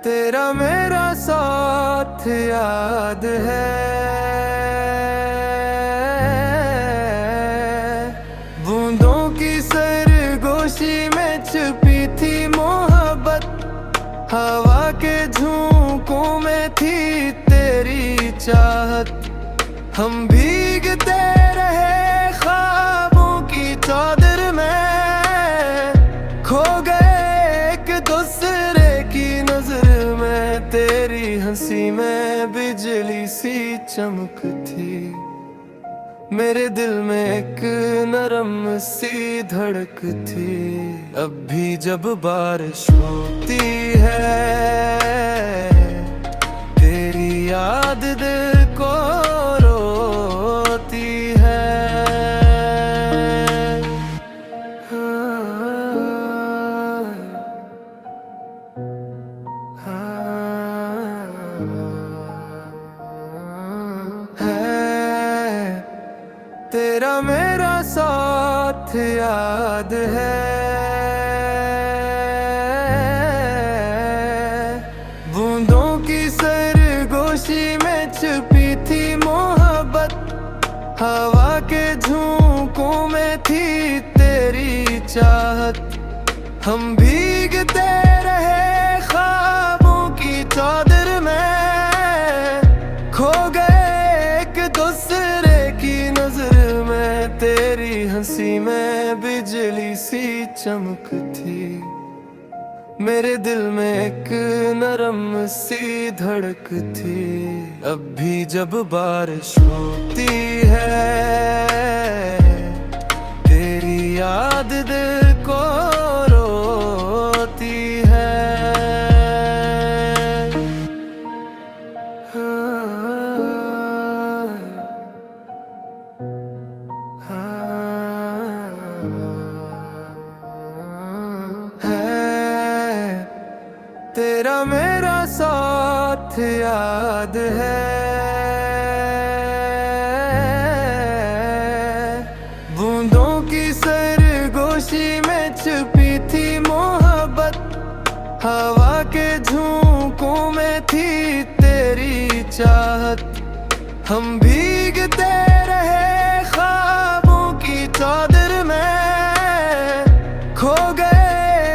तेरा मेरा साथ याद है, बूंदों की सरगोशी में छुपी थी मोहब्बत, हवा के झोंकों में थी तेरी चाहत। हम भीगते रहे ख्वाबों की चादर में, खो गए एक दूसरे की नजर में। तेरी हंसी में बिजली सी चमक थी, मेरे दिल में एक नरम सी धड़क थी। अब भी जब बारिश होती है, तेरी याद दिल को रोती है। तेरा मेरा साथ याद है, बूंदों की सरगोशी में छुपी थी मोहब्बत, हवा के झोंकों में थी तेरी चाहत। हम भीगते रहे ख्वाबों की चादर में, खो गए एक दूसरे की नजर में। तेरी हंसी में बिजली सी चमक थी, मेरे दिल में एक नरम सी धड़क थी। अब भी जब बारिश होती है, तेरी याद दिल को रोती है। तेरा मेरा साथ याद है, बूंदों की सरगोशी में छुपी थी मोहब्बत, हवा के झोंकों में थी तेरी चाहत। हम भीगते रहे ख्वाबों की चादर में, खो गए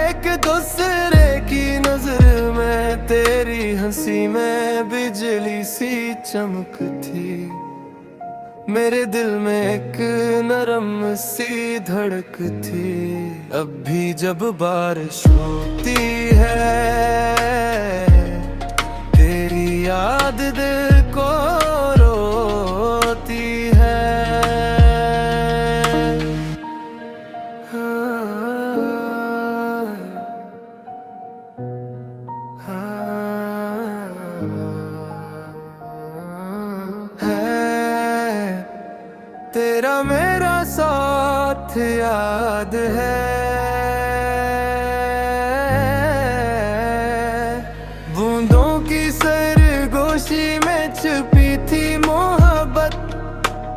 एक दूसरे की नजर में। तेरी हंसी में बिजली सी चमक थी, मेरे दिल में एक नरम सी धड़क थी। अब भी जब बारिश होती है, तेरी याद दिल को रोती है। तेरा मेरा साथ याद है, बूंदों की सरगोशी में छुपी थी मोहब्बत,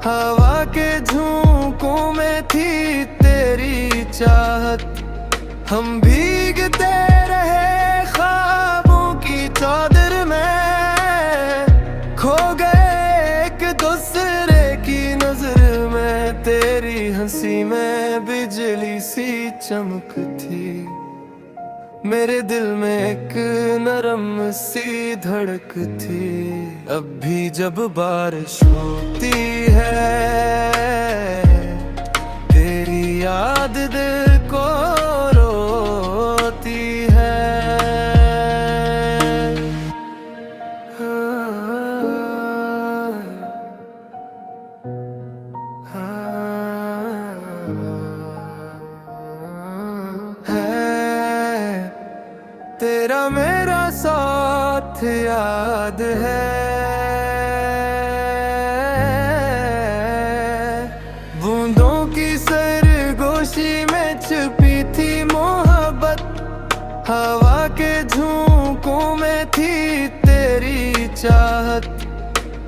हवा के झोंकों में थी तेरी चाहत। हम भीगते रहे ख्वाबों की चादर में, खो गए एक दूसरे की नजर में। तेरी हंसी में बिजली सी चमक थी, मेरे दिल में एक नरम सी धड़क थी। अब भी जब बारिश होती है, तेरी याद दिल को रोती है। तेरा मेरा साथ याद है, बूंदों की सरगोशी में छुपी थी मोहब्बत, हवा के झोंकों में थी तेरी चाहत।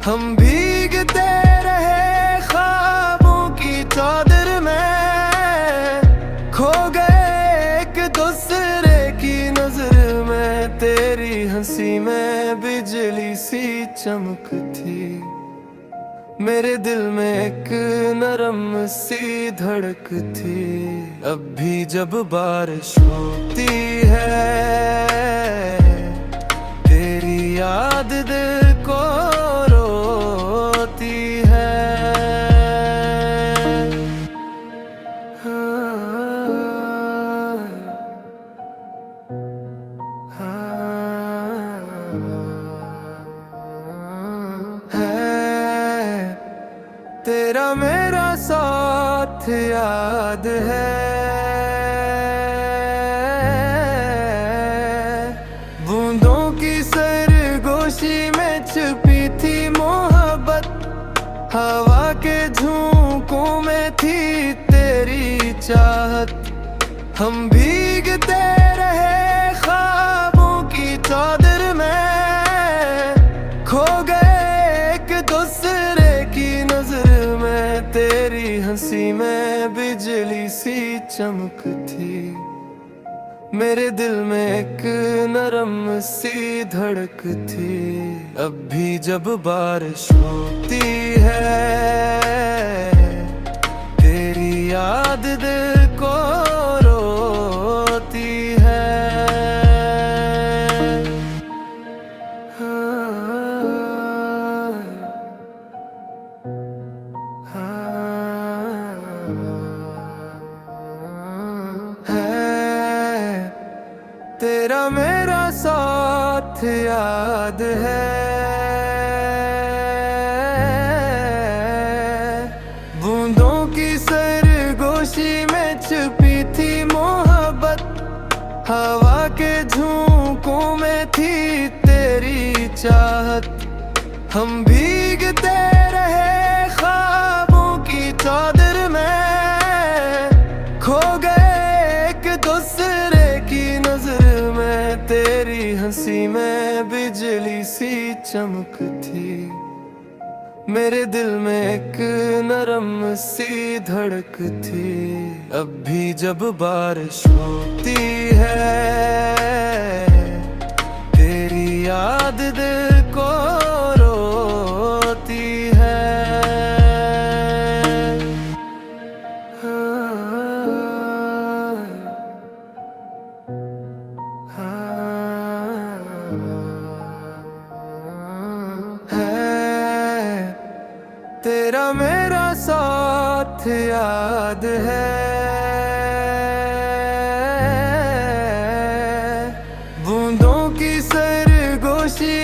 हम भीगते रहे ख्वाबों की चादर में, खो गए एक दूसरे की नजर में। तेरी हंसी में बिजली सी चमक थी, मेरे दिल में एक नरम सी धड़क थी। अब भी जब बारिश होती है, तेरी याद दिल को रोती है। तेरा मेरा साथ याद है, बूंदों की सरगोशी में छुपी थी मोहब्बत, हवा के झोंकों में थी तेरी चाहत। हम भीगते रहे ख्वाबों की चादर में, खो गए एक दूसरे की नजर में। तेरी हंसी में बिजली सी चमक थी, मेरे दिल में एक नरम सी धड़क थी। अब भी जब बारिश होती है, तेरी याद दिल को रोती है। तेरा मेरा साथ याद है, बूंदों की सरगोशी में छुपी थी मोहब्बत, हवा के झोंकों में थी तेरी चाहत। हम भीगते रहे ख्वाबों की चादर में, खो गए एक दूसरे की नजर में। तेरी हंसी में बिजली सी चमक थी, मेरे दिल में एक नरम सी धड़क थी। अब भी जब बारिश होती है, तेरी याद दिल को रोती है। तेरा मेरा साथ याद है, बूंदों की सरगोशी